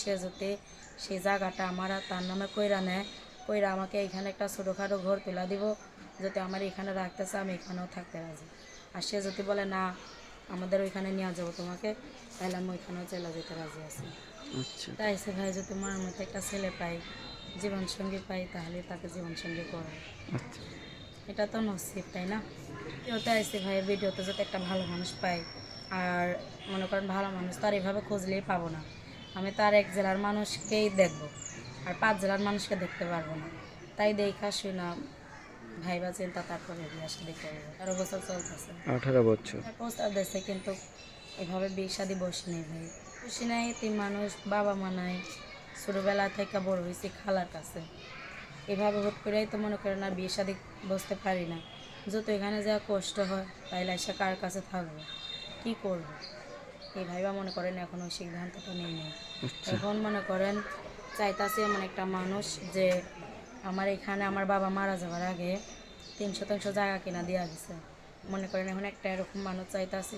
সে যদি সেই জায়গাটা আমার আর তার নামে কইরা নেয়, কইরা আমাকে এখানে একটা ছোটোখাটো ঘর তুলা দিব, যদি আমার এখানে রাখতেছে আমি এখানেও থাকতে রাজি। আর সে যদি বলে না আমাদের ওইখানে নিয়ে যাবো তোমাকে, তাহলে আমি ওইখানেও চলে যেতে রাজি আছি। আচ্ছা তাই সে ভাই যদি মনের মতো একটা ছেলে পাই, জীবনসঙ্গী পাই, তাহলে তাকে জীবনসঙ্গী করাই। আচ্ছা এটা তো নসিব, তাই না? ভিডিওতে আইসি ভাইয়ের ভিডিওতে যদি একটা ভালো মানুষ পাই, আর মনে করেন ভালো মানুষ তো আর এভাবে খুঁজলেই পাবো না, আমি তো আর 1 জেলার মানুষকেই দেখবো, আর 5 জেলার মানুষকে দেখতে পারবো না। তাই দেখা শুনা ভাইবা চিন্তা তারপরে বিয়ে শাদি করবো। 18 বছর চলতেছে, 18 বছর। প্রস্তাব দিয়েছে, কিন্তু এভাবে বিয়ে শাদি বসি নেই ভাই, বসি নাই। 3 মানুষ, বাবা মা নাই, ছোটোবেলা থেকে বড় হয়েছি খালার কাছে। এভাবে হুট করেই তো মনে করেন আর বিয়ে শাদি বসতে পারি না। যত এখানে যা কষ্ট হয়, তাইলে এসে কার কাছে থাকবো, কি করব, এই ভাইবা মনে করেন এখন ওই সিদ্ধান্তটা নেই নেই। আচ্ছা এখন মনে করেন চাইতাছি এমন একটা মানুষ যে আমার এখানে আমার বাবা মারা যাওয়ার আগে 3 শতাংশ জায়গা কিনা দেওয়া গেছে, মনে করেন এখন একটা এরকম মানুষ চাইতাছি।